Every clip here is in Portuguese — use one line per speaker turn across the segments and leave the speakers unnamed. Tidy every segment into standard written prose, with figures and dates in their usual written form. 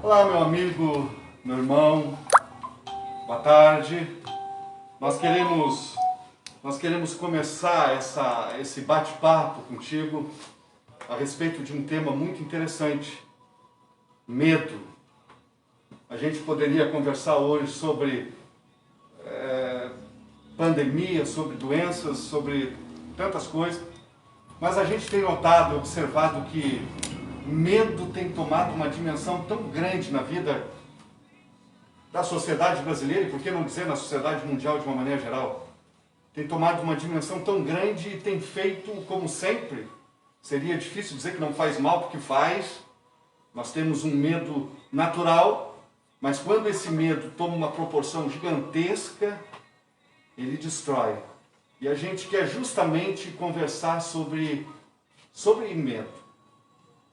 Olá, meu amigo, meu irmão, boa tarde. Nós queremos começar esse bate-papo contigo a respeito de um tema muito interessante: medo. A gente poderia conversar hoje sobre pandemia, sobre doenças, sobre tantas coisas, mas a gente tem notado, observado que medo tem tomado uma dimensão tão grande na vida da sociedade brasileira, e por que não dizer na sociedade mundial de uma maneira geral. Tem tomado uma dimensão tão grande e tem feito, como sempre, seria difícil dizer que não faz mal, porque faz. Nós temos um medo natural, mas quando esse medo toma uma proporção gigantesca, ele destrói. E a gente quer justamente conversar sobre medo.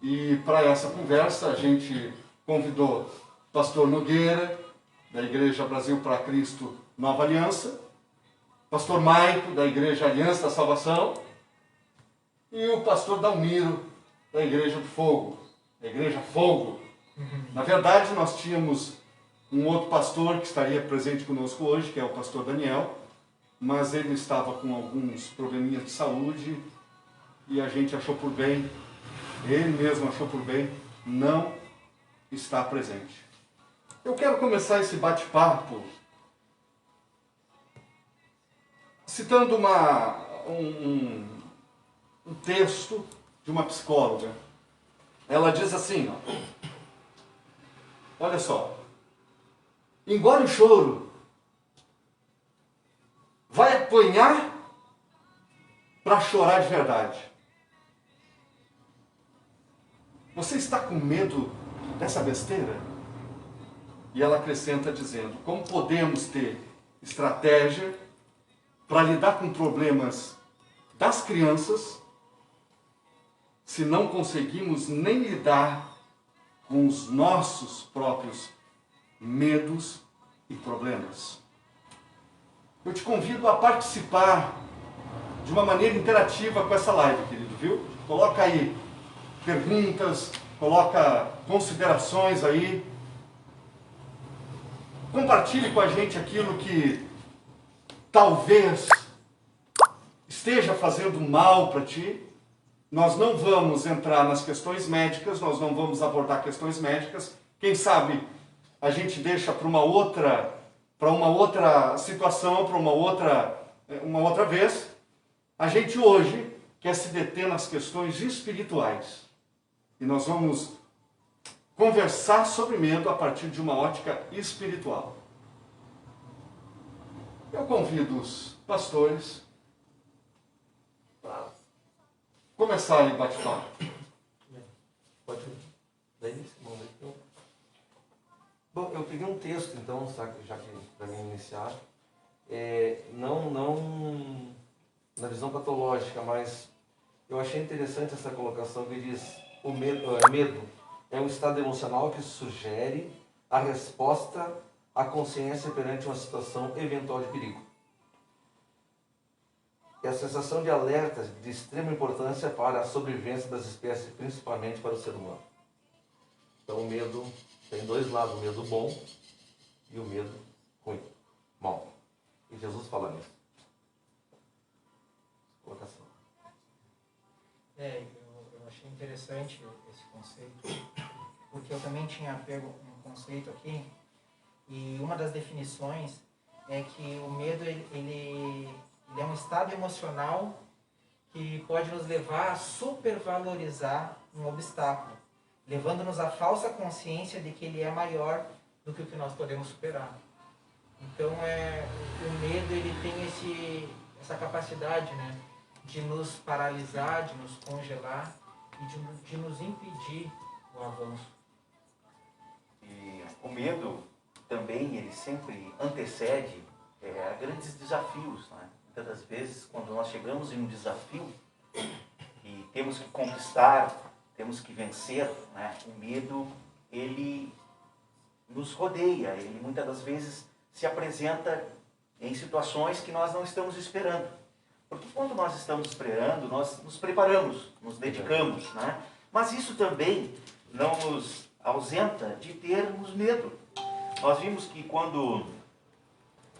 E para essa conversa a gente convidou o pastor Nogueira, da Igreja Brasil para Cristo Nova Aliança, pastor Maico, da Igreja Aliança da Salvação, e o pastor Dalmiro, da Igreja do Fogo, da Igreja Fogo. Na verdade, nós tínhamos um outro pastor que estaria presente conosco hoje, que é o pastor Daniel, mas ele estava com alguns probleminhas de saúde e a gente achou por bem, ele mesmo achou por bem, não estar presente. Eu quero começar esse bate-papo citando um texto de uma psicóloga. Ela diz assim, olha só: engole o choro, vai apanhar para chorar de verdade. Você está com medo dessa besteira? E ela acrescenta dizendo: como podemos ter estratégia para lidar com problemas das crianças se não conseguimos nem lidar com os nossos próprios medos e problemas? Eu te convido a participar de uma maneira interativa com essa live, querido, viu? Coloca aí perguntas, coloca considerações aí. Compartilhe com a gente aquilo que talvez esteja fazendo mal para ti. Nós não vamos entrar nas questões médicas, nós não vamos abordar questões médicas. Quem sabe a gente deixa para uma outra situação, para uma outra vez. A gente hoje quer se deter nas questões espirituais. E nós vamos conversar sobre medo a partir de uma ótica espiritual. Eu convido os pastores para começarem o bate-papo.
Pode daí, bom, eu peguei um texto, então, já que para mim iniciar, não na visão patológica, mas eu achei interessante essa colocação que diz: o medo é um estado emocional que sugere a resposta à consciência perante uma situação eventual de perigo. É a sensação de alerta de extrema importância para a sobrevivência das espécies, principalmente para o ser humano. Então o medo tem dois lados: o medo bom e o medo ruim, mal. E Jesus fala nisso. Colocação.
Eu achei interessante esse conceito, porque eu também tinha pego um conceito aqui, e uma das definições é que o medo ele é um estado emocional que pode nos levar a supervalorizar um obstáculo, levando-nos à falsa consciência de que ele é maior do que o que nós podemos superar. Então o medo ele tem essa capacidade, né, de nos paralisar, de nos congelar e de nos impedir o avanço.
E o medo também, ele sempre antecede a grandes desafios, né? Muitas das vezes, quando nós chegamos em um desafio e temos que conquistar, temos que vencer, né? O medo, ele nos rodeia, ele muitas das vezes se apresenta em situações que nós não estamos esperando. Porque quando nós estamos esperando, nós nos preparamos, nos dedicamos, né? Mas isso também não nos ausenta de termos medo. Nós vimos que quando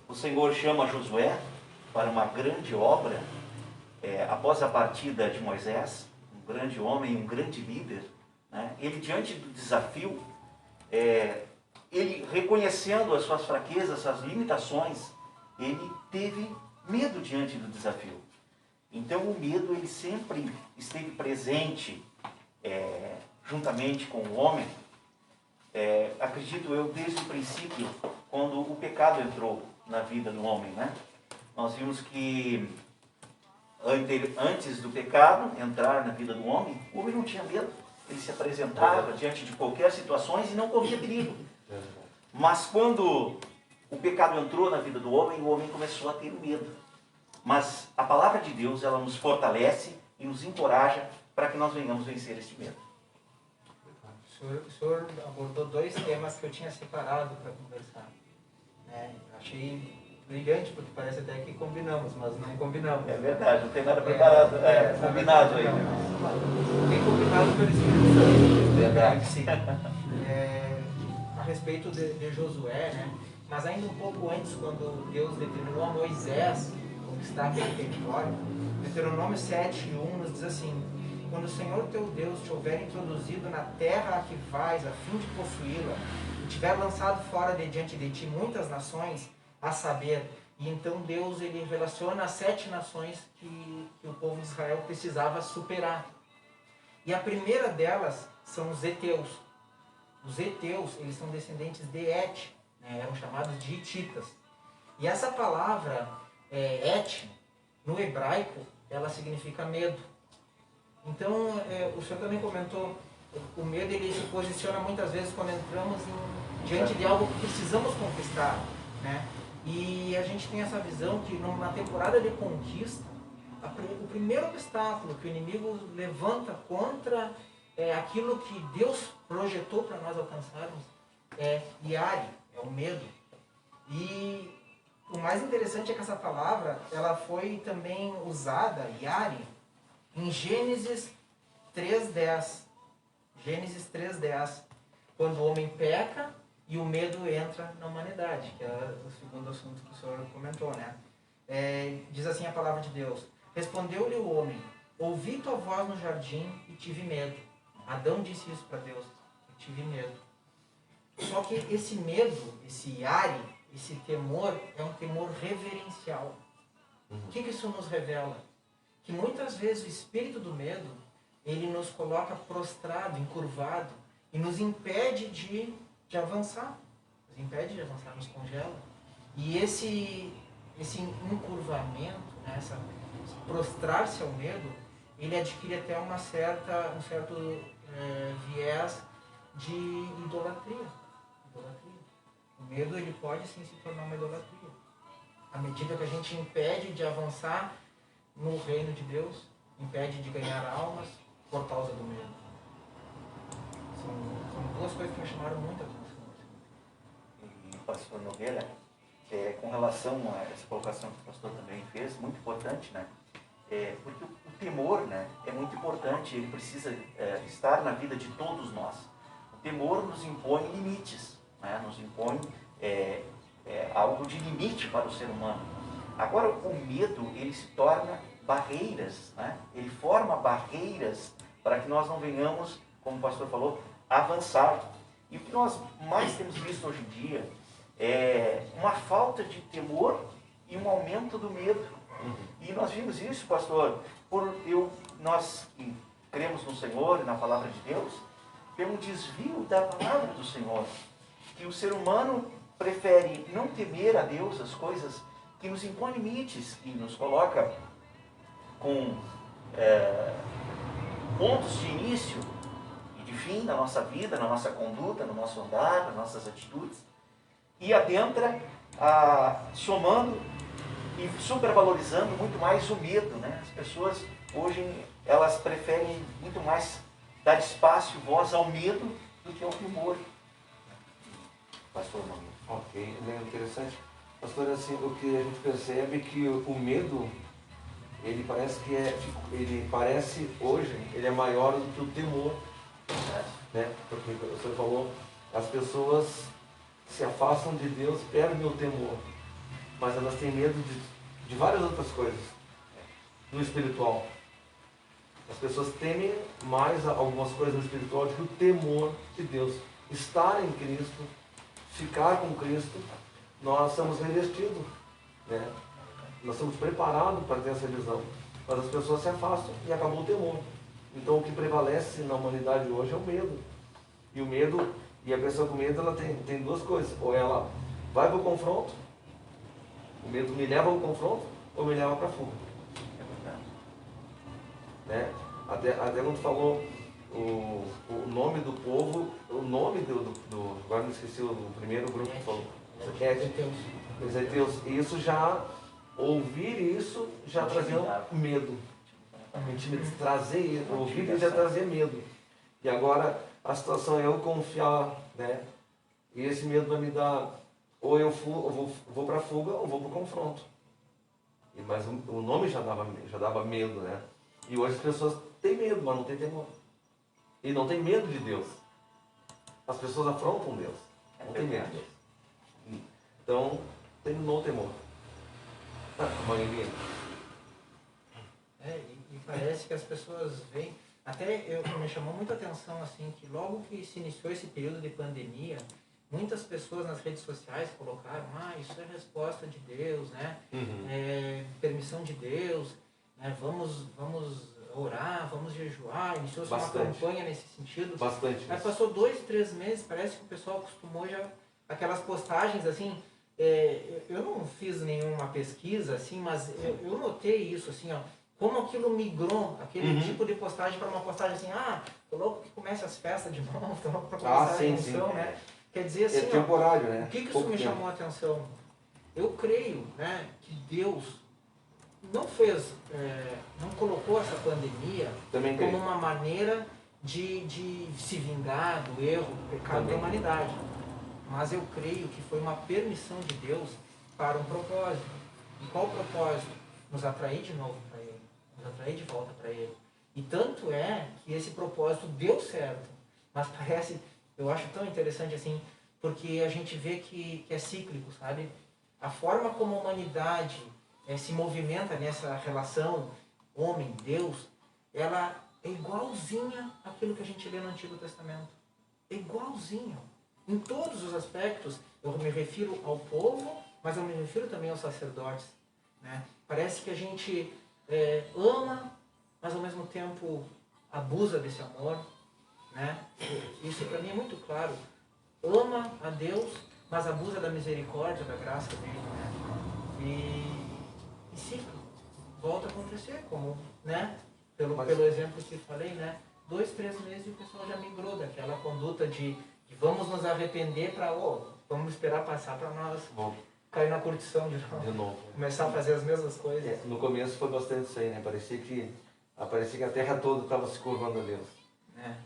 o Senhor chama Josué para uma grande obra, após a partida de Moisés, um grande homem, um grande líder, né, ele diante do desafio, ele reconhecendo as suas fraquezas, as suas limitações, ele teve medo diante do desafio. Então o medo ele sempre esteve presente juntamente com o homem. Acredito eu, desde o princípio, quando o pecado entrou na vida do homem, né? Nós vimos que antes do pecado entrar na vida do homem, o homem não tinha medo. Ele se apresentava diante de qualquer situação e não corria perigo. Mas quando o pecado entrou na vida do homem, o homem começou a ter medo. Mas a palavra de Deus, ela nos fortalece e nos encoraja para que nós venhamos vencer este medo.
O senhor abordou dois temas que eu tinha separado para conversar. Achei brilhante, porque parece até que combinamos, mas não combinamos.
É verdade, não tem nada preparado, combinado aí.
Bem combinado pelo Espírito Santo.
Verdade.
Sim. A respeito de Josué, né? Mas ainda um pouco antes, quando Deus determinou a Moisés conquistar aquele território, Deuteronômio 7:1 nos diz assim: quando o Senhor teu Deus te houver introduzido na terra a que vais, a fim de possuí-la, e tiver lançado fora de diante de ti muitas nações, a saber, e então Deus ele relaciona as 7 nações que o povo de Israel precisava superar. E a primeira delas são os heteus. Os heteus, eles são descendentes de Et, né, eram chamados de hititas. E essa palavra, Et, no hebraico, ela significa medo. Então, o senhor também comentou, o medo ele se posiciona muitas vezes quando entramos diante de algo que precisamos conquistar, né? E a gente tem essa visão que na temporada de conquista, o primeiro obstáculo que o inimigo levanta contra aquilo que Deus projetou para nós alcançarmos é Yari, é o medo. E o mais interessante é que essa palavra, ela foi também usada, Yari, em Gênesis 3:10. Gênesis 3:10. Quando o homem peca e o medo entra na humanidade, que é o segundo assunto que o senhor comentou, né? Diz assim a palavra de Deus: respondeu-lhe o homem, ouvi tua voz no jardim e tive medo. Adão disse isso para Deus, eu tive medo. Só que esse medo, esse yari, esse temor, é um temor reverencial. O que isso nos revela? Que muitas vezes o espírito do medo, ele nos coloca prostrado, encurvado, e nos impede de avançar. Nos impede de avançar, nos congela. E esse encurvamento, né, prostrar-se ao medo, ele adquire até um certo viés de idolatria. O medo ele pode sim se tornar uma idolatria. À medida que a gente impede de avançar no reino de Deus, impede de ganhar almas por causa do medo. São duas coisas que me chamaram muito a atenção.
E pastor Nogueira, com relação a essa colocação que o pastor também fez, muito importante, né? Porque o temor, né, é muito importante, ele precisa estar na vida de todos nós. O temor nos impõe limites, né? Nos impõe algo de limite para o ser humano. Agora, o medo, ele se torna barreiras, né? Ele forma barreiras para que nós não venhamos, como o pastor falou, avançar. E o que nós mais temos visto hoje em dia é uma falta de temor e um aumento do medo. E nós vimos isso, pastor, nós que cremos no Senhor e na palavra de Deus, pelo desvio da palavra do Senhor, que o ser humano prefere não temer a Deus, as coisas que nos impõem limites, que nos coloca com pontos de início e de fim na nossa vida, na nossa conduta, no nosso andar, nas nossas atitudes, e adentra somando e supervalorizando muito mais o medo, né? As pessoas hoje, elas preferem muito mais dar espaço e voz ao medo do que ao temor. Pastor Manuel.
Ok, é interessante. Pastor, assim, o que a gente percebe é que o medo, ele parece hoje, ele é maior do que o temor. né? Porque o senhor falou, as pessoas se afastam de Deus, perdem o temor, mas elas têm medo de várias outras coisas no espiritual. As pessoas temem mais algumas coisas no espiritual do que o temor de Deus. Estar em Cristo, ficar com Cristo, nós somos revestidos, né? Nós somos preparados para ter essa visão. Mas as pessoas se afastam e acabou o temor. Então o que prevalece na humanidade hoje é o medo. E o medo, e a pessoa com medo, ela tem duas coisas. Ou ela vai para o confronto, o medo me leva ao confronto, ou me leva para a fuga. Né? Até quando falou o nome do povo, o nome agora não esqueci o primeiro grupo que falou. Os heteus. E isso já, ouvir isso, já trazia medo. Ouvir isso já trazia medo. E agora a situação é eu confiar, né? E esse medo vai me dar, ou eu vou para a fuga, ou vou para o confronto. Mas o nome já dava medo, né? E hoje as pessoas têm medo, mas não têm temor. E não tem medo de Deus. As pessoas afrontam Deus. Não tem medo de Deus. Então, terminou o temor. Maioria.
E parece que as pessoas veem... Até me chamou muita atenção, assim, que logo que se iniciou esse período de pandemia, muitas pessoas nas redes sociais colocaram, isso é resposta de Deus, né? Permissão de Deus, né? Vamos orar, vamos jejuar. Iniciou-se uma campanha nesse sentido.
Bastante.
Aí passou 2, 3 meses, parece que o pessoal acostumou já aquelas postagens assim. Eu não fiz nenhuma pesquisa, assim, mas eu notei isso, assim, ó, como aquilo migrou, aquele tipo de postagem para uma postagem assim, tô louco que comece as festas de novo, tô louco para começar a emoção, né? Quer dizer assim,
temporário, né?
O que isso me chamou a atenção? Eu creio, né, que Deus não fez, não colocou essa pandemia como uma maneira de se vingar do erro, do pecado da humanidade. Mas eu creio que foi uma permissão de Deus para um propósito. E qual propósito? Nos atrair de novo para Ele, nos atrair de volta para Ele. E tanto é que esse propósito deu certo. Mas parece, eu acho tão interessante assim, porque a gente vê que é cíclico, sabe? A forma como a humanidade se movimenta nessa relação homem-Deus, ela é igualzinha àquilo que a gente lê no Antigo Testamento. É igualzinho. Em todos os aspectos, eu me refiro ao povo, mas eu me refiro também aos sacerdotes. Né? Parece que a gente ama, mas ao mesmo tempo abusa desse amor. Né? Isso para mim é muito claro. Ama a Deus, mas abusa da misericórdia, da graça dele. Né? E ciclo. Volta a acontecer, como, né? Pelo exemplo que falei, né? 2, 3 meses e o pessoal já migrou daquela conduta de vamos nos arrepender para, vamos esperar passar para nós cair na curtição de novo. Começar a fazer as mesmas coisas.
No começo foi bastante isso aí, né? Parecia que a terra toda estava se curvando a Deus.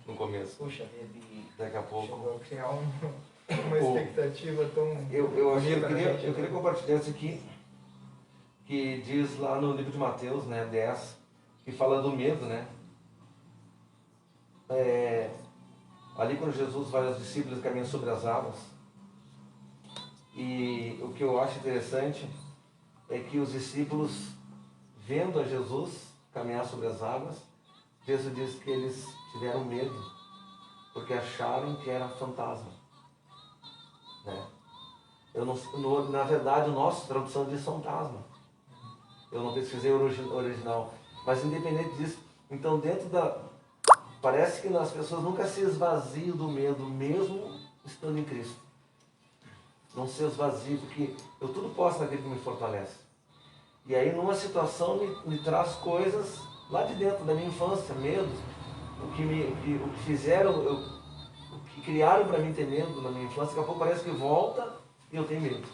No começo.
Puxa vida.
Daqui a pouco.
Chegou a criar uma expectativa tão...
Eu queria compartilhar isso aqui, que diz lá no livro de Mateus, né, 10, que fala do medo, né? Ali quando Jesus vai aos discípulos caminhando sobre as águas, e o que eu acho interessante é que os discípulos, vendo a Jesus caminhar sobre as águas, Jesus diz que eles tiveram medo, porque acharam que era fantasma. Né? Na verdade, a nossa tradução diz fantasma. Eu não pesquisei o original. Mas independente disso, então parece que as pessoas nunca se esvaziam do medo, mesmo estando em Cristo. Não se esvaziam, porque eu tudo posso naquele que me fortalece. E aí numa situação me traz coisas lá de dentro da minha infância, medos, o que fizeram, o que criaram para mim ter medo na minha infância, daqui a pouco parece que volta e eu tenho medo.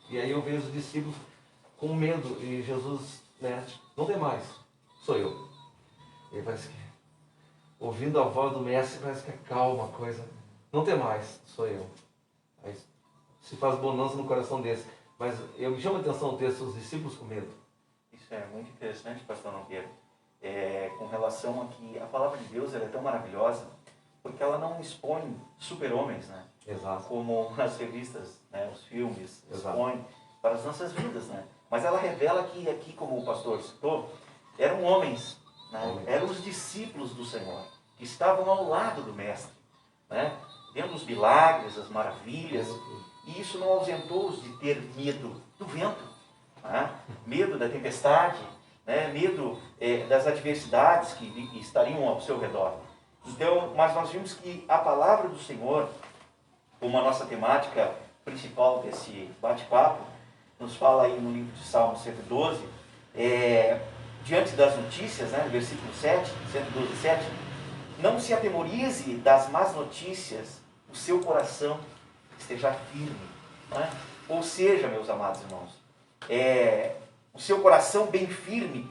E aí eu vejo os discípulos com medo e Jesus, né, não tem mais, sou eu. E aí parece que, ouvindo a voz do mestre, parece que acalma a coisa. Não tem mais, sou eu. Aí se faz bonança no coração desse. Mas me chama a atenção o texto, os discípulos com medo.
Isso é muito interessante, pastor Nogueira. Com relação a que a palavra de Deus ela é tão maravilhosa, porque porque ela não expõe super-homens, né?
Exato.
Como as revistas, né, os filmes
Exato.
expõem para as nossas vidas, né? Mas ela revela que aqui, como o pastor citou, eram homens, né? Eram os discípulos do Senhor, que estavam ao lado do Mestre, né? Vendo os milagres, as maravilhas, e isso não ausentou-os de ter medo do vento, né? Medo da tempestade, né? Medo das adversidades que estariam ao seu redor. Então, mas nós vimos que a palavra do Senhor, como a nossa temática principal desse bate-papo, nos fala aí no livro de Salmos 112, diante das notícias, né, no versículo 7, 112, 7, não se atemorize das más notícias, o seu coração esteja firme. Né? Ou seja, meus amados irmãos, o seu coração bem firme,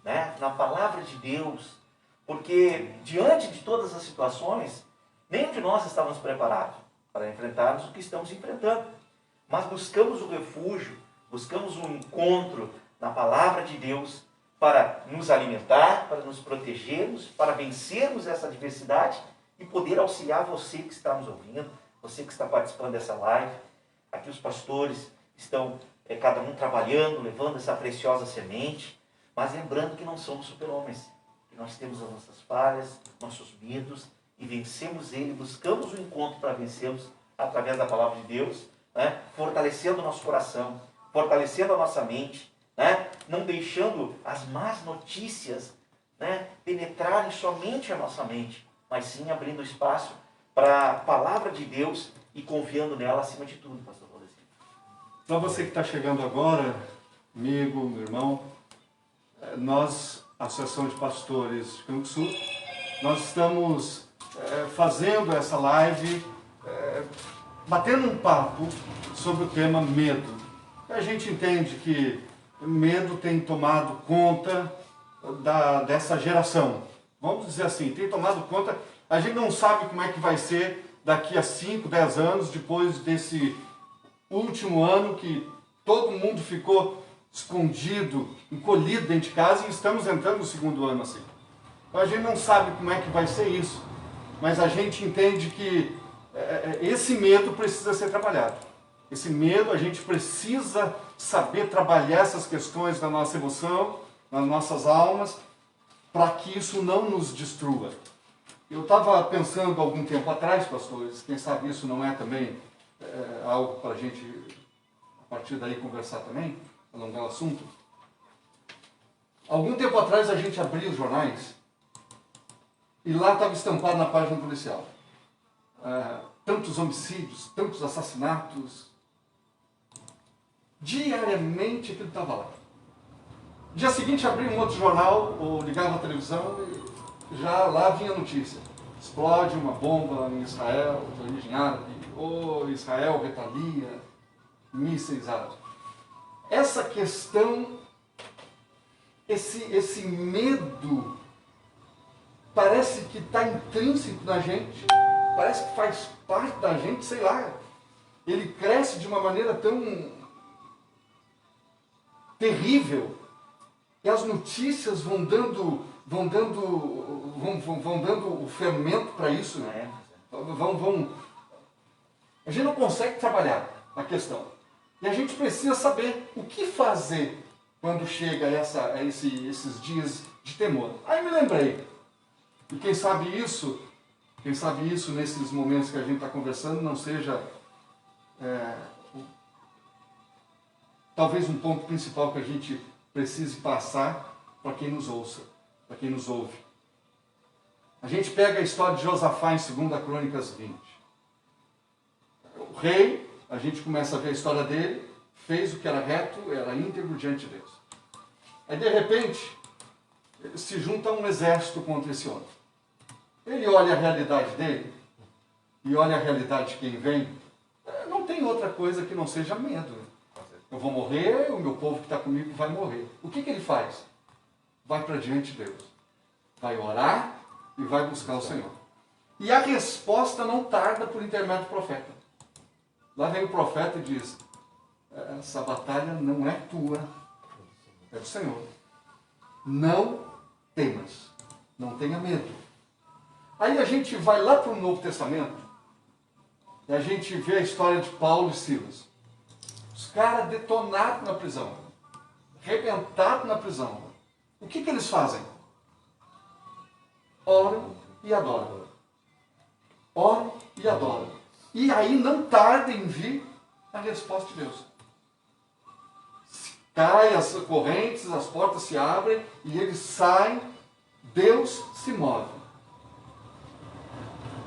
né, na palavra de Deus, porque diante de todas as situações, nenhum de nós estávamos preparados para enfrentarmos o que estamos enfrentando. Mas buscamos o refúgio, buscamos um encontro na palavra de Deus para nos alimentar, para nos protegermos, para vencermos essa adversidade e poder auxiliar você que está nos ouvindo, você que está participando dessa live. Aqui os pastores estão, cada um trabalhando, levando essa preciosa semente, mas lembrando que não somos super-homens, que nós temos as nossas falhas, nossos medos, e vencemos ele, buscamos o encontro para vencermos através da palavra de Deus, né? Fortalecendo o nosso coração, fortalecendo a nossa mente, né? Não deixando as más notícias, né, penetrarem somente a nossa mente, mas sim abrindo espaço para a palavra de Deus e confiando nela acima de tudo, pastor Valdeci.
Para você que está chegando agora, amigo, meu irmão, nós, Associação de Pastores de Campo Sul, nós estamos fazendo essa live, batendo um papo sobre o tema medo. A gente entende que medo tem tomado conta dessa geração. Vamos dizer assim, tem tomado conta. A gente não sabe como é que vai ser daqui a 5, 10 anos, depois desse último ano que todo mundo ficou escondido, encolhido dentro de casa, e estamos entrando no segundo ano assim. Então a gente não sabe como é que vai ser isso, mas a gente entende que esse medo precisa ser trabalhado. Esse medo, a gente precisa saber trabalhar essas questões da nossa emoção, nas nossas almas, para que isso não nos destrua. Eu estava pensando algum tempo atrás, pastores, quem sabe isso não é também algo para a gente, a partir daí, conversar também, alongar o assunto. Algum tempo atrás a gente abria os jornais e lá estava estampado na página policial. Tantos homicídios, tantos assassinatos. Diariamente aquilo estava lá. No dia seguinte abria um outro jornal ou ligava a televisão e já lá vinha a notícia. Explode uma bomba em Israel, de origem árabe, ou Israel retalia, mísseis árabes. Essa questão, esse medo, parece que está intrínseco na gente, parece que faz parte da gente, sei lá. Ele cresce de uma maneira tão terrível, e as notícias vão dando o fermento para isso, né? A gente não consegue trabalhar a questão. E a gente precisa saber o que fazer quando chega esses dias de temor. Aí me lembrei, e quem sabe isso nesses momentos que a gente está conversando não seja talvez um ponto principal que a gente precise passar para quem nos ouça, para quem nos ouve. A gente pega a história de Josafá em 2 Crônicas 20. O rei, a gente começa a ver a história dele, fez o que era reto, era íntegro diante de Deus. Aí de repente, se junta um exército contra esse homem. Ele olha a realidade dele, e olha a realidade de quem vem, não tem outra coisa que não seja medo. Eu vou morrer, o meu povo que está comigo vai morrer. O que ele faz? Vai para diante de Deus. Vai orar e vai buscar o Senhor. E a resposta não tarda por intermédio do profeta. Lá vem o profeta e diz, essa batalha não é tua, é do Senhor. Não temas, não tenha medo. Aí a gente vai lá para o Novo Testamento e a gente vê a história de Paulo e Silas. Os caras detonados na prisão, arrebentados na prisão. O que eles fazem? Oram e adoram. Oram e adoram. E aí não tarda em vir a resposta de Deus. Caem as correntes, as portas se abrem e eles saem, Deus se move.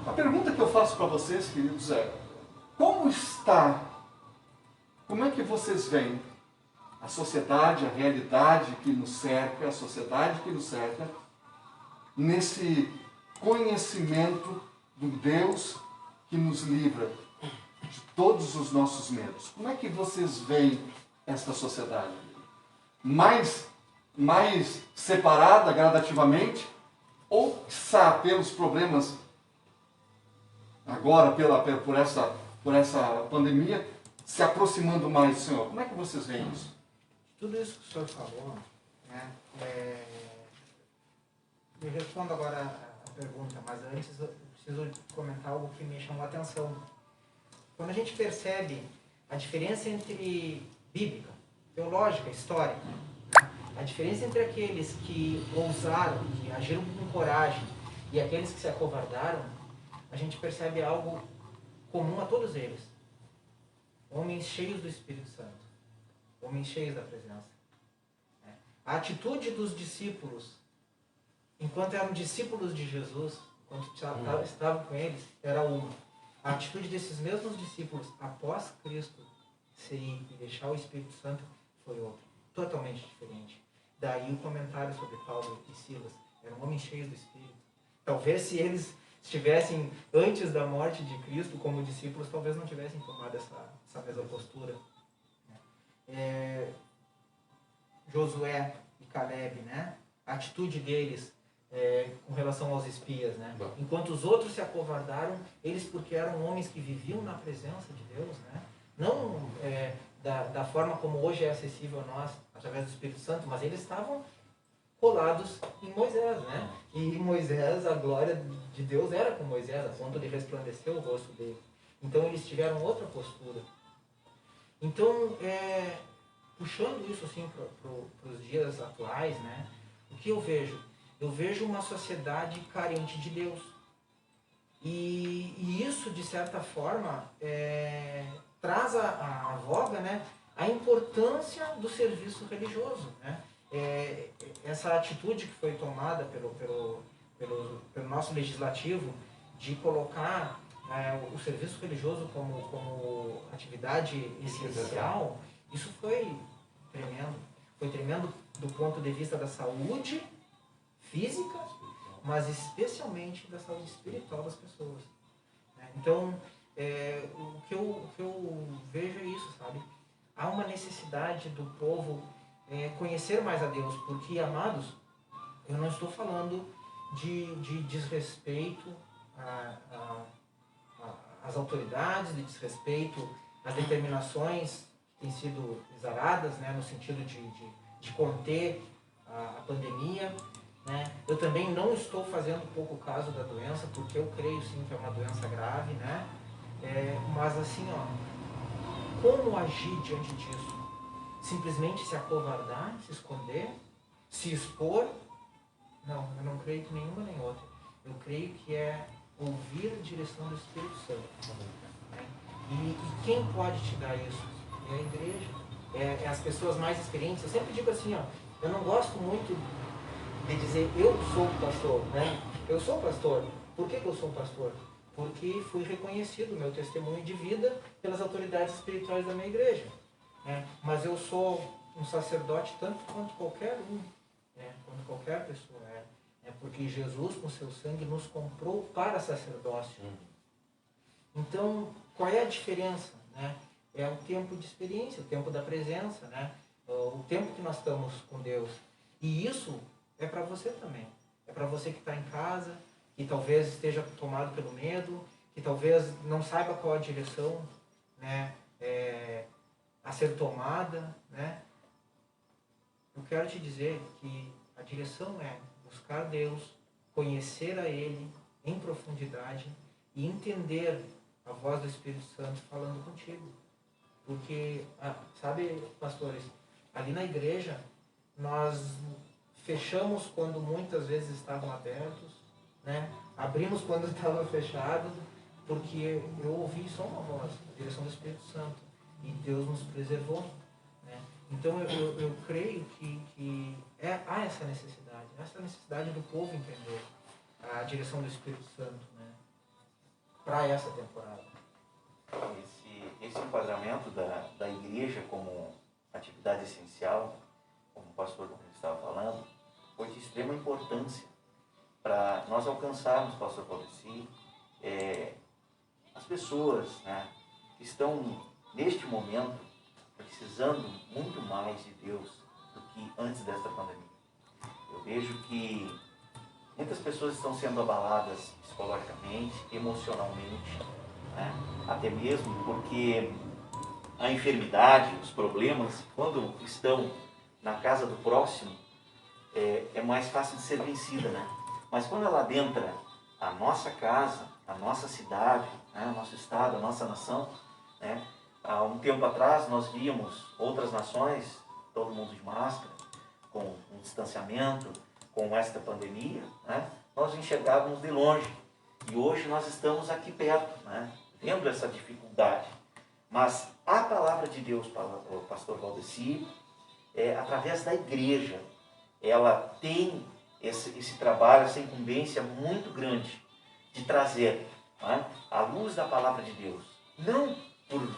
A pergunta que eu faço para vocês, queridos, é: como é que vocês veem a sociedade, a realidade que nos cerca, nesse conhecimento do Deus que nos livra de todos os nossos medos? Como é que vocês veem esta sociedade? Mais separada gradativamente, ou pelos problemas agora, por essa pandemia, se aproximando mais do Senhor? Como é que vocês veem isso?
Tudo isso que o senhor falou, né, eu respondo agora a pergunta, mas antes eu preciso comentar algo que me chamou a atenção. Quando a gente percebe a diferença entre bíblica, teológica, histórica, né, a diferença entre aqueles que ousaram, que agiram com coragem, e aqueles que se acovardaram, a gente percebe algo comum a todos eles. Homens cheios do Espírito Santo. Homens cheios da presença. A atitude dos discípulos, enquanto eram discípulos de Jesus, enquanto estavam com eles, era uma. A atitude desses mesmos discípulos, após Cristo sair e deixar o Espírito Santo, foi outra. Totalmente diferente. Daí o comentário sobre Paulo e Silas. Eram homens cheios do Espírito. Talvez se eles estivessem antes da morte de Cristo como discípulos, talvez não tivessem tomado essa mesma postura. Josué e Caleb, né? A atitude deles com relação aos espias, né? Enquanto os outros se acovardaram, eles porque eram homens que viviam na presença de Deus, né? Não da forma como hoje é acessível a nós, através do Espírito Santo, mas eles estavam colados em Moisés, né? E em Moisés, a glória de Deus era com Moisés, a ponto de resplandecer o rosto dele. Então eles tiveram outra postura. Então, puxando isso assim para os dias atuais, né? O que eu vejo? Eu vejo uma sociedade carente de Deus. E isso, de certa forma, traz à voga, né, a importância do serviço religioso, né? Essa atitude que foi tomada pelo nosso legislativo de colocar o serviço religioso como atividade essencial, isso foi tremendo. Foi tremendo do ponto de vista da saúde física, mas especialmente da saúde espiritual das pessoas. Então, o que eu vejo é isso, sabe? Há uma necessidade do povo conhecer mais a Deus, porque, amados, eu não estou falando de desrespeito às autoridades, de desrespeito às determinações que têm sido exaradas, né, no sentido de conter a pandemia, né? Eu também não estou fazendo pouco caso da doença, porque eu creio sim que é uma doença grave, né? Mas assim, como agir diante disso? Simplesmente se acovardar, se esconder, se expor? Não, eu não creio que nenhuma nem outra. Eu creio que é ouvir a direção do Espírito Santo. Né? E quem pode te dar isso? É a igreja. É as pessoas mais experientes. Eu sempre digo assim, eu não gosto muito de dizer eu sou pastor, né? Eu sou pastor. Por que eu sou pastor? Porque fui reconhecido, meu testemunho de vida, pelas autoridades espirituais da minha igreja. Mas eu sou um sacerdote tanto quanto qualquer um, quanto qualquer pessoa é porque Jesus com seu sangue nos comprou para sacerdócio. Então, qual é a diferença, né? É o tempo de experiência, o tempo da presença, né? O tempo que nós estamos com Deus. E isso é para você também. É para você que está em casa, que talvez esteja tomado pelo medo, que talvez não saiba qual a direção, né, a ser tomada, né? Eu quero te dizer que a direção é buscar Deus, conhecer a Ele, em profundidade e entender a voz do Espírito Santo falando contigo. Porque, sabe, pastores, ali na igreja nós fechamos quando muitas vezes estavam abertos, né? Abrimos quando estava fechado, porque eu ouvi só uma voz, a direção do Espírito Santo, e Deus nos preservou, né? Então eu creio que há essa necessidade do povo entender a direção do Espírito Santo, né? Para essa temporada.
Esse enquadramento da igreja como atividade essencial, como o pastor estava falando, foi de extrema importância para nós alcançarmos, pastor Valdeci, as pessoas, né, que estão neste momento precisando muito mais de Deus do que antes desta pandemia. Eu vejo que muitas pessoas estão sendo abaladas psicologicamente, emocionalmente, né? Até mesmo porque a enfermidade, os problemas, quando estão na casa do próximo, é mais fácil de ser vencida, né? Mas quando ela adentra a nossa casa, a nossa cidade, né? O nosso estado, a nossa nação, né? Há um tempo atrás nós víamos outras nações, todo mundo de máscara, com um distanciamento, com esta pandemia, né? Nós enxergávamos de longe. E hoje nós estamos aqui perto, né? Vendo essa dificuldade. Mas a palavra de Deus, o pastor Valdeci, através da igreja, ela tem esse trabalho, essa incumbência muito grande de trazer, né, a luz da palavra de Deus. Não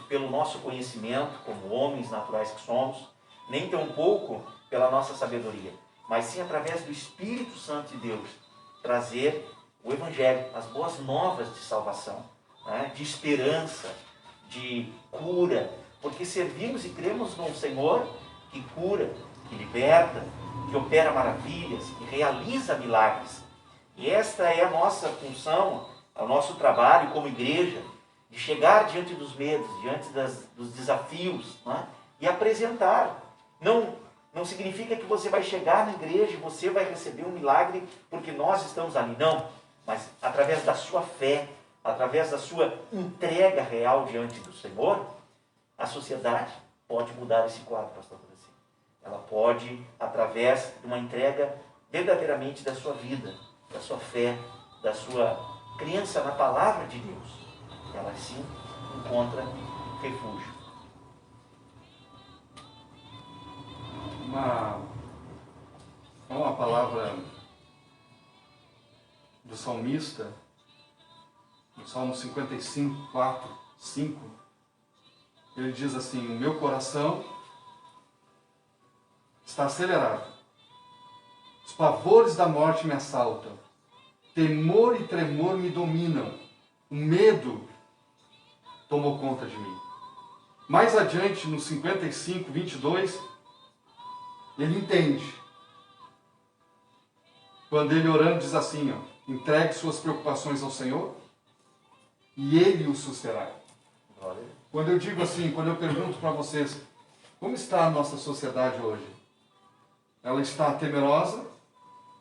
pelo nosso conhecimento, como homens naturais que somos, nem tampouco pela nossa sabedoria, mas sim através do Espírito Santo de Deus, trazer o Evangelho, as boas novas de salvação, né, de esperança, de cura, porque servimos e cremos num Senhor que cura, que liberta, que opera maravilhas, que realiza milagres. E esta é a nossa função, o nosso trabalho como igreja, de chegar diante dos medos, diante dos desafios, né, e apresentar. Não significa que você vai chegar na igreja e você vai receber um milagre porque nós estamos ali, não. Mas através da sua fé, através da sua entrega real diante do Senhor, a sociedade pode mudar esse quadro, pastor Valdeci. Ela pode, através de uma entrega verdadeiramente da sua vida, da sua fé, da sua crença na palavra de Deus, ela sim encontra refúgio.
Uma palavra do salmista, no Salmo 55, 4, 5, ele diz assim: o meu coração está acelerado, os pavores da morte me assaltam, temor e tremor me dominam, o medo tomou conta de mim. Mais adiante, no 55, 22, ele entende. Quando ele orando diz assim, ó, entregue suas preocupações ao Senhor e Ele o susterá. Quando eu digo assim, quando eu pergunto para vocês, como está a nossa sociedade hoje? Ela está temerosa?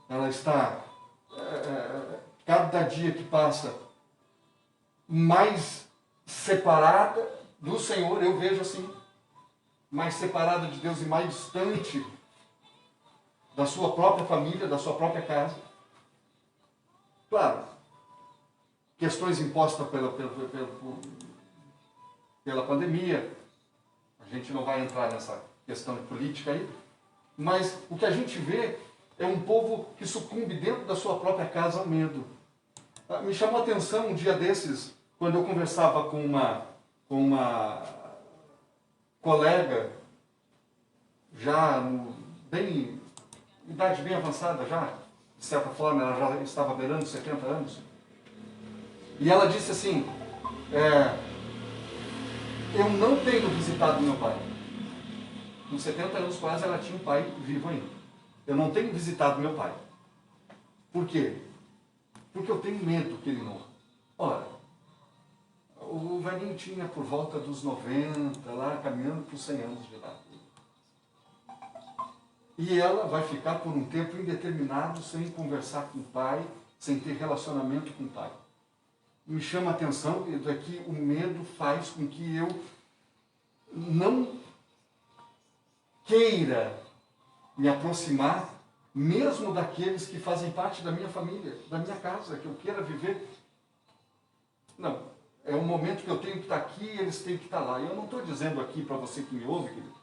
Ela está, cada dia que passa, mais separada do Senhor? Eu vejo assim, mais separada de Deus e mais distante da sua própria família, da sua própria casa. Claro, questões impostas pela pandemia, a gente não vai entrar nessa questão de política aí, mas o que a gente vê é um povo que sucumbe dentro da sua própria casa ao medo. Me chamou a atenção um dia desses, quando eu conversava com uma colega, já idade bem avançada já, de certa forma, ela já estava beirando 70 anos. E ela disse assim, eu não tenho visitado meu pai. Com 70 anos quase, ela tinha um pai vivo ainda. Eu não tenho visitado meu pai. Por quê? Porque eu tenho medo que ele morra. Ora, o velhinho tinha por volta dos 90, lá caminhando para os 100 anos de idade. E ela vai ficar por um tempo indeterminado sem conversar com o pai sem ter relacionamento com o Pai. Me chama a atenção que o medo faz com que eu não queira me aproximar, mesmo daqueles que fazem parte da minha família, da minha casa, que eu queira viver. Não, é um momento que eu tenho que estar aqui e eles têm que estar lá. Eu não estou dizendo aqui para você que me ouve, querido,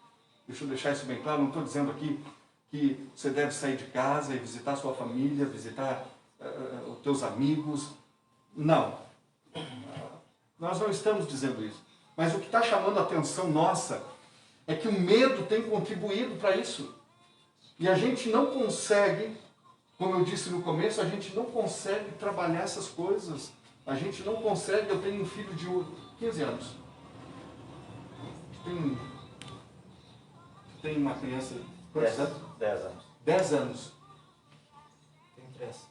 deixa eu deixar isso bem claro, não estou dizendo aqui que você deve sair de casa e visitar sua família, visitar os teus amigos. Não. Nós não estamos dizendo isso. Mas o que está chamando a atenção nossa é que o medo tem contribuído para isso. E a gente não consegue, como eu disse no começo, a gente não consegue trabalhar essas coisas. A gente não consegue. Eu tenho um filho de 15 anos. Tem uma criança... Quantos anos?
10 anos.
10 anos.
Tem 3.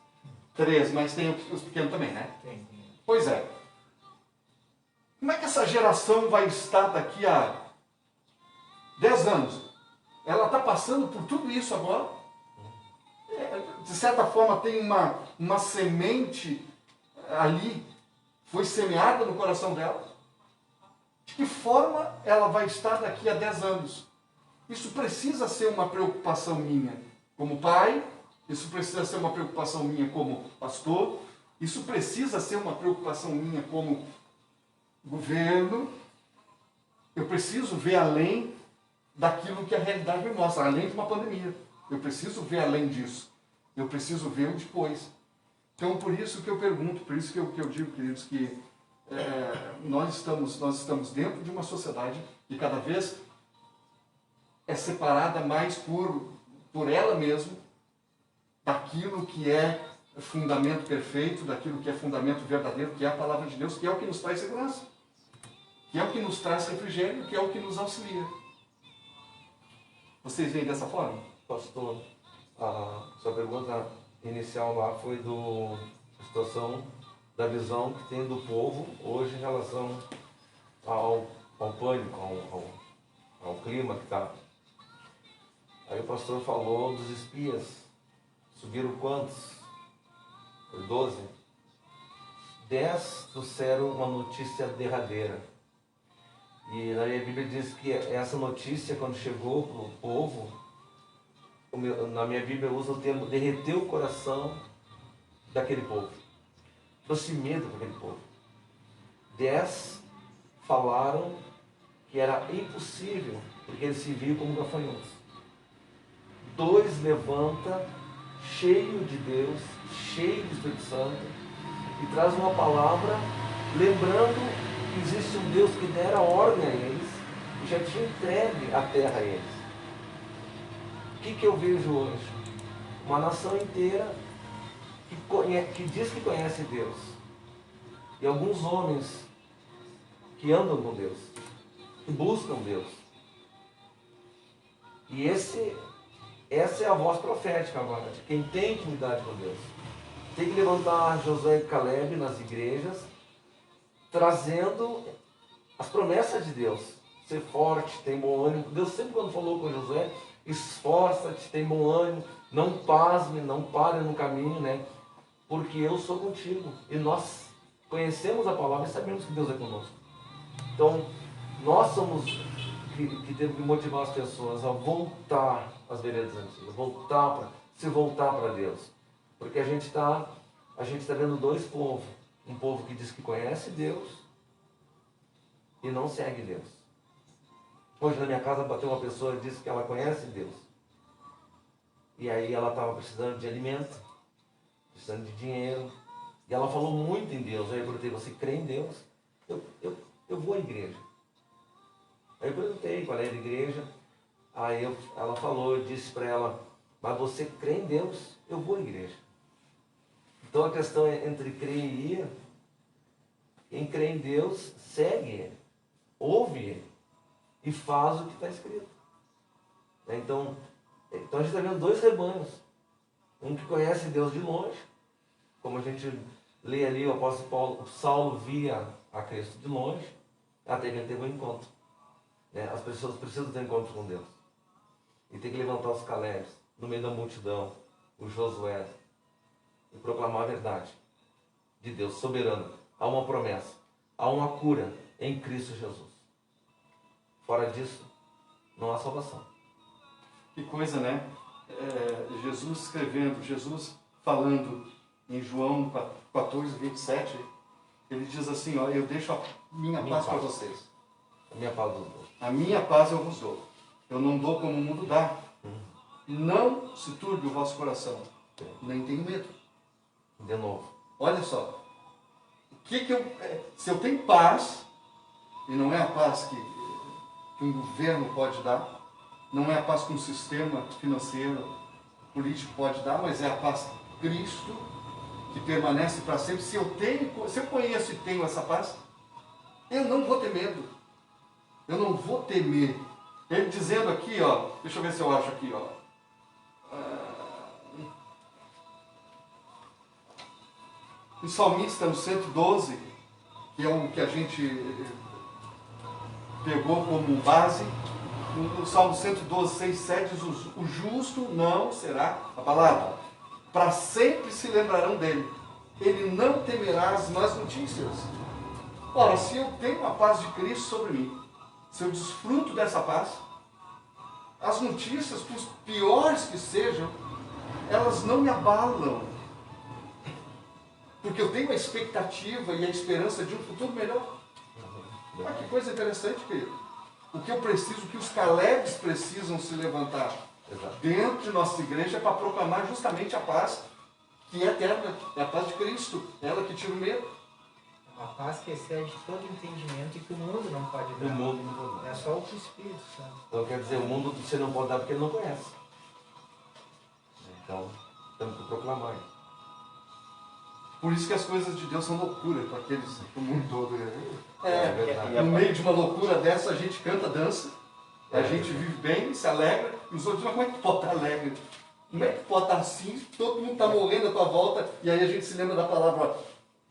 3, mas tem os pequenos também, né?
Tem.
Pois é. Como é que essa geração vai estar daqui a 10 anos? Ela está passando por tudo isso agora. De certa forma tem uma semente ali, foi semeada no coração dela. De que forma ela vai estar daqui a 10 anos? Isso precisa ser uma preocupação minha como pai, isso precisa ser uma preocupação minha como pastor, isso precisa ser uma preocupação minha como governo. Eu preciso ver além daquilo que a realidade me mostra, além de uma pandemia. Eu preciso ver além disso. Eu preciso ver o depois. Então, por isso que eu pergunto, por isso que eu digo, queridos, que nós estamos dentro de uma sociedade que cada vez é separada mais por ela mesma daquilo que é fundamento perfeito, daquilo que é fundamento verdadeiro, que é a palavra de Deus, que é o que nos traz segurança, que é o que nos traz refrigério, que é o que nos auxilia. Vocês veem dessa forma?
Pastor, a sua pergunta inicial lá foi da situação da visão que tem do povo hoje em relação ao pânico, ao clima que está. Aí o pastor falou dos espias. Subiram quantos? Foi 12? 10 trouxeram uma notícia derradeira. E na minha Bíblia diz que essa notícia, quando chegou para o povo, na minha Bíblia usa o termo derreteu o coração daquele povo. Trouxe medo para aquele povo. 10 falaram que era impossível, porque eles se viam como gafanhotos. 2 levanta, cheio de Deus, cheio do Espírito Santo, e traz uma palavra, lembrando que existe um Deus que dera ordem a eles, e já tinha entregue a terra a eles. O que eu vejo hoje? Uma nação inteira que diz que conhece Deus, e alguns homens que andam com Deus, que buscam Deus. E essa é a voz profética agora, de quem tem intimidade com Deus. Tem que levantar Josué e Caleb nas igrejas, trazendo as promessas de Deus. Ser forte, tem bom ânimo. Deus sempre quando falou com Josué, esforça-te, tem bom ânimo, não pasme, não pare no caminho, né? Porque eu sou contigo. E nós conhecemos a palavra e sabemos que Deus é conosco. Então, nós somos que temos que motivar as pessoas a voltar às veredas antigas, se voltar para Deus. Porque a gente está vendo 2 povos. Um povo que diz que conhece Deus e não segue Deus. Hoje na minha casa bateu uma pessoa e disse que ela conhece Deus. E aí ela estava precisando de alimento, precisando de dinheiro. E ela falou muito em Deus. Aí eu perguntei, você crê em Deus? Eu vou à igreja. Aí eu perguntei qual era a igreja. Aí ela falou, eu disse para ela, mas você crê em Deus? Eu vou à igreja. Então a questão é entre crer e ir. Quem crê em Deus, segue Ele, ouve Ele e faz o que está escrito. Então a gente está vendo 2 rebanhos. Um que conhece Deus de longe, como a gente lê ali, o apóstolo Saulo via a Cristo de longe, até que ele teve um encontro. As pessoas precisam ter um encontro com Deus. E tem que levantar os Calebs no meio da multidão, o Josué, e proclamar proclamar a verdade de Deus soberano. Há uma promessa, há uma cura em Cristo Jesus. Fora disso, não há salvação.
Que coisa, né? Jesus escrevendo, Jesus falando em João 14, 27, ele diz assim, ó, eu deixo a minha paz para vocês.
A minha paz vos dou.
A minha paz eu vos dou. Eu não dou como o mundo dá. Não se turbe o vosso coração. Nem tenho medo.
De novo.
Olha só. Se eu tenho paz, e não é a paz que um governo pode dar, não é a paz que um sistema financeiro, político pode dar, mas é a paz de Cristo, que permanece para sempre. Se eu conheço e tenho essa paz, eu não vou ter medo. Eu não vou temer. Ele dizendo aqui, ó, deixa eu ver se eu acho aqui, ó. O salmista no 112, que é o que a gente pegou como base, no Salmo 112, 6, 7, diz, o justo não será abalado. Para sempre se lembrarão dele. Ele não temerá as más notícias. Ora, se eu tenho a paz de Cristo sobre mim, se eu desfruto dessa paz, as notícias, por piores que sejam, elas não me abalam. Porque eu tenho a expectativa e a esperança de um futuro melhor. Olha que coisa interessante, querido. O que eu preciso, o que os Calebs precisam se levantar dentro de nossa igreja é para proclamar justamente a paz que é eterna, é a paz de Cristo, ela que tira o medo.
A paz que excede todo entendimento e que o mundo não pode dar.
O mundo não pode dar.
É só o que o Espírito Santo.
Então quer dizer, o mundo você não pode dar porque ele não conhece. Então, temos que proclamar isso.
Por isso que as coisas de Deus são loucura para aqueles do mundo todo.
verdade.
No meio de uma loucura dessa, a gente canta, dança, a gente vive bem, se alegra, e os outros dizem, como é que tu pode estar alegre? Como é que tu pode estar assim, todo mundo está morrendo à tua volta, e aí a gente se lembra da palavra, ó,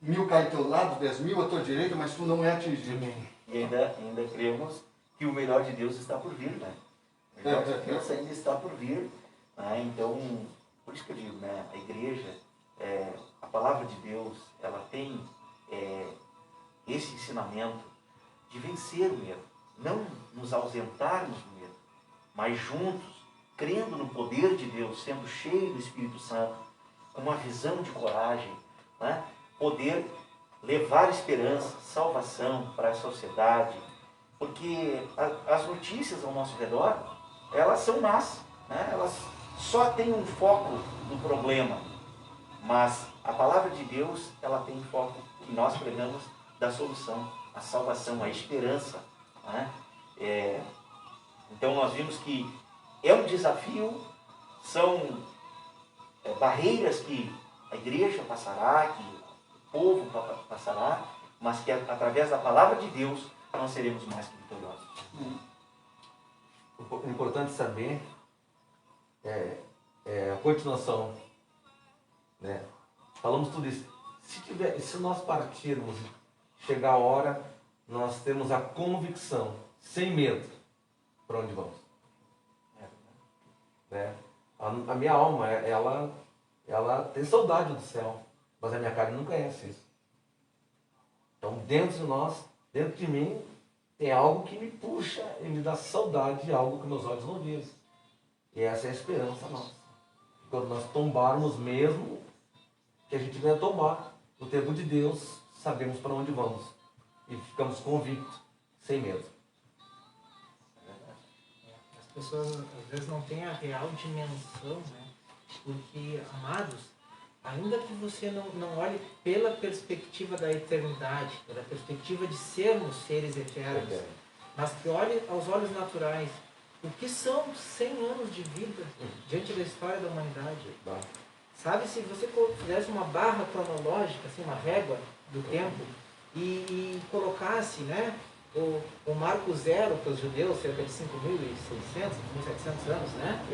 1000 cai ao teu lado, 10.000 à tua direita, mas tu não é atingido.
E ainda cremos que o melhor de Deus está por vir, né? O melhor de Deus ainda está por vir. Né? Então, por isso que eu digo, né? A igreja, a palavra de Deus, ela tem esse ensinamento de vencer o medo. Não nos ausentarmos do medo, mas juntos, crendo no poder de Deus, sendo cheio do Espírito Santo, com uma visão de coragem, né? Poder levar esperança, salvação para a sociedade, porque as notícias ao nosso redor, elas são más, né? Elas só têm um foco no problema, mas a palavra de Deus, ela tem foco que nós pregamos da solução, a salvação, a esperança, né? Então nós vimos que é um desafio, são barreiras que a igreja passará, que o povo passará, mas que através da palavra de Deus nós seremos mais que vitoriosos.
O importante saber a continuação, né? Falamos tudo isso. Se nós partirmos, chegar a hora, nós temos a convicção, sem medo, para onde vamos. Né? A minha alma, ela tem saudade do céu, mas a minha carne não conhece isso. Então, dentro de nós, dentro de mim, tem algo que me puxa e me dá saudade de algo que meus olhos não viram. E essa é a esperança nossa. Quando nós tombarmos mesmo, que a gente venha tombar no tempo de Deus, sabemos para onde vamos. E ficamos convictos, sem medo.
As pessoas às vezes não têm a real dimensão, né? Porque, amados, ainda que você não olhe pela perspectiva da eternidade, pela perspectiva de sermos seres eternos, mas que olhe aos olhos naturais, o que são 100 anos de vida diante da história da humanidade? Sabe, se você fizesse uma barra cronológica, assim, uma régua do tempo, e colocasse, né, o marco zero para os judeus, cerca de 5.600, 5.700 anos, né?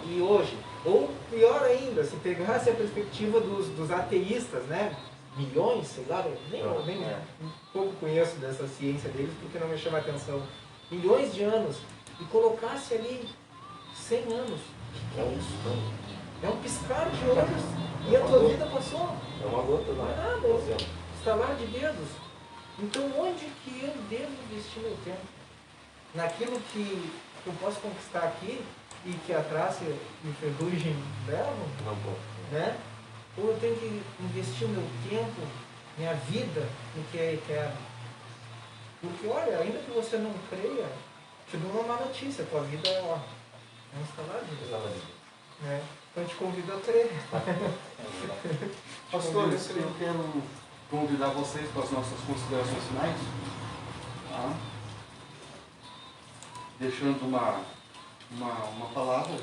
E hoje, ou pior ainda, se pegasse a perspectiva dos ateístas, né? Milhões, sei lá, nem um pouco conheço dessa ciência deles porque não me chama a atenção. Milhões de anos, e colocasse ali 100 anos. O que é isso? É um piscar de olhos. E a tua vida passou.
É uma gota,
Não é
não.
nada, estalar de dedos. Então onde que eu devo investir meu tempo? Naquilo que eu posso conquistar aqui e que a traça e o ferrugem levam?
Não pode.
Né? Ou eu tenho que investir o meu tempo, minha vida, no que é eterno? Porque olha, ainda que você não creia, te dou uma má notícia, tua vida é um estalar de dedos. Né? Então eu te convido a crer.
Pastores, eu quero convidar vocês para as nossas considerações finais. Tá? Deixando uma palavra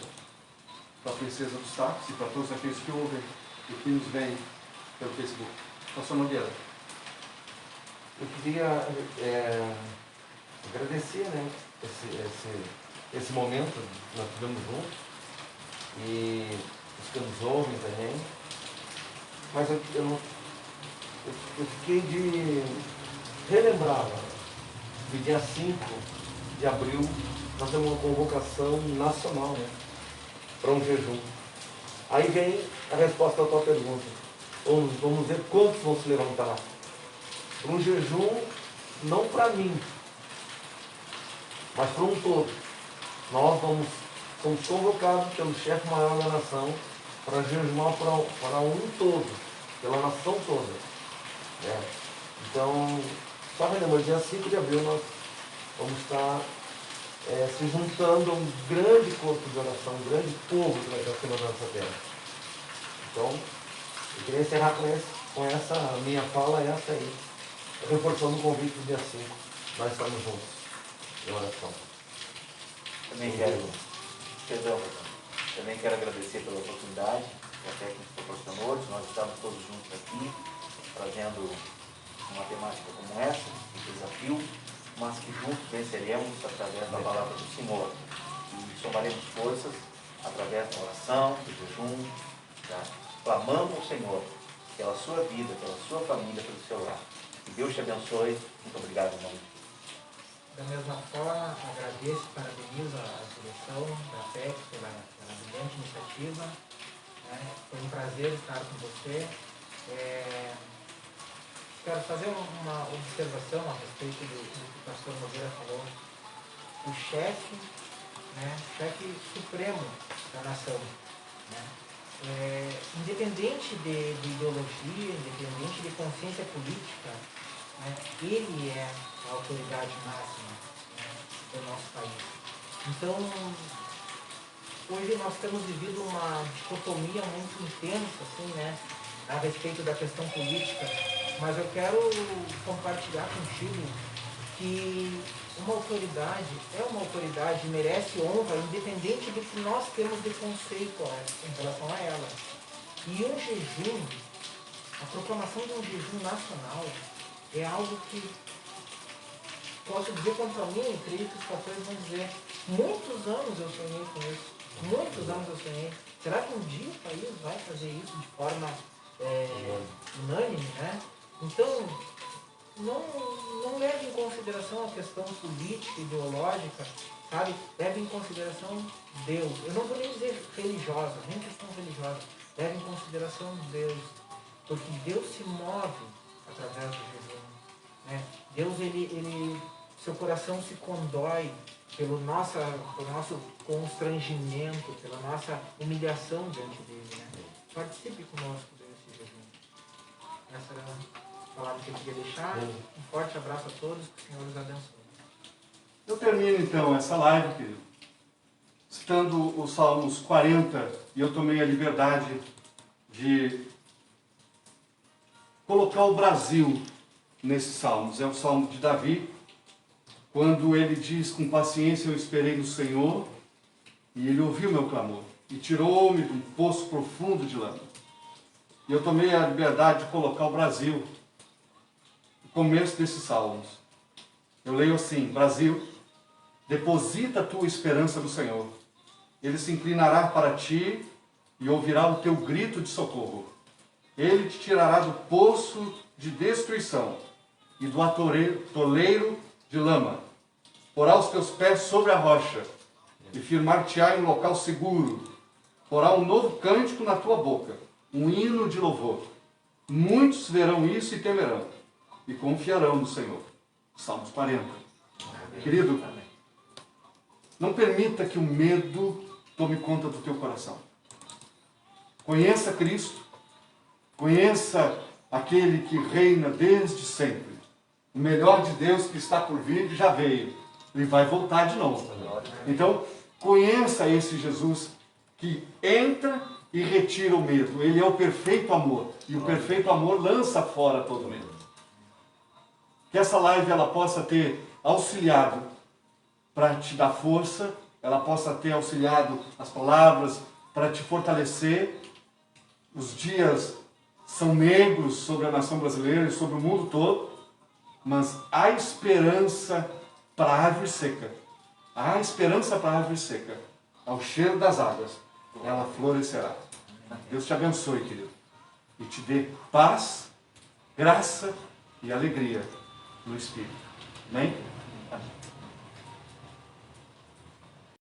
para a Princesa dos Táxis e para todos aqueles que ouvem e que nos veem pelo Facebook. Pastor Nogueira.
Eu queria agradecer, né, esse momento que nós tivemos juntos e os que nos ouvem também. Mas eu fiquei de relembrar, no dia 5 de abril, nós temos uma convocação nacional, né, para um jejum. Aí vem a resposta à tua pergunta. Vamos ver quantos vão se levantar. Para um jejum, não para mim, mas para um todo. Nós somos convocados pelo chefe maior da nação para jejumar para um todo, pela nação toda. Então, só relembrando, dia 5 de abril nós vamos estar se juntando a um grande corpo de oração, um grande povo que vai estar semana nessa terra. Então, eu queria encerrar com essa minha fala, essa aí, reforçando o convite do dia 5. Nós estamos juntos em oração.
Também quero agradecer pela oportunidade, até que nos proporcionou, nós estamos todos juntos aqui, trazendo uma temática como essa, um desafio, mas que juntos venceremos através da palavra do Senhor. E somaremos forças através da oração, do jejum, clamando ao Senhor pela sua vida, pela sua família, pelo seu lar. Que Deus te abençoe. Muito obrigado, em nome de Jesus.
Da mesma forma, agradeço e parabenizo a direção da PEC pela brilhante iniciativa. Foi um prazer estar com você. Quero fazer uma observação a respeito do que o pastor Nogueira falou. O chefe supremo da nação, independente de ideologia, independente de consciência política, ele é a autoridade máxima do nosso país. Então, hoje nós temos vivido uma dicotomia muito intensa, assim, a respeito da questão política, mas eu quero compartilhar contigo que uma autoridade é uma autoridade, merece honra, independente do que nós temos de conceito em relação a ela. E um jejum, a proclamação de um jejum nacional, é algo que posso dizer contra mim, e creio que os pastores vão dizer, muitos anos eu sonhei com isso, muitos anos eu sonhei. Será que um dia o país vai fazer isso de forma unânime, Então, não leve em consideração a questão política, ideológica, sabe? Leve em consideração Deus. Eu não vou nem dizer religiosa, nem questão religiosa. Leve em consideração Deus, porque Deus se move através do jejum. Deus, seu coração se condói pelo nosso constrangimento, pela nossa humilhação diante dele. Participe conosco desse jejum. Essa era a palavra que eu queria deixar. Um forte abraço a todos, que o Senhor os abençoe.
Eu termino então essa live, querido, citando os Salmos 40, e eu tomei a liberdade de colocar o Brasil nesses salmos. É o Salmo de Davi, quando ele diz, com paciência eu esperei no Senhor, e ele ouviu meu clamor, e tirou-me de um poço profundo de lama. E eu tomei a liberdade de colocar o Brasil no começo desses salmos. Eu leio assim: Brasil, deposita a tua esperança no Senhor. Ele se inclinará para ti e ouvirá o teu grito de socorro. Ele te tirará do poço de destruição e do atoleiro de lama. Porá os teus pés sobre a rocha e firmar-te-á em um local seguro. Porá um novo cântico na tua boca, um hino de louvor. Muitos verão isso e temerão, e confiarão no Senhor. Salmos 40. Querido, não permita que o medo tome conta do teu coração. Conheça Cristo, conheça aquele que reina desde sempre. O melhor de Deus que está por vir já veio. Ele vai voltar de novo. Então, conheça esse Jesus que entra e retira o medo. Ele é o perfeito amor. E o perfeito amor lança fora todo medo. Que essa live ela possa ter auxiliado para te dar força, ela possa ter auxiliado as palavras para te fortalecer. Os dias são negros sobre a nação brasileira e sobre o mundo todo, mas há esperança para a árvore seca. Há esperança para a árvore seca. Ao cheiro das águas, ela florescerá. Deus te abençoe, querido, e te dê paz, graça e alegria no Espírito. Amém?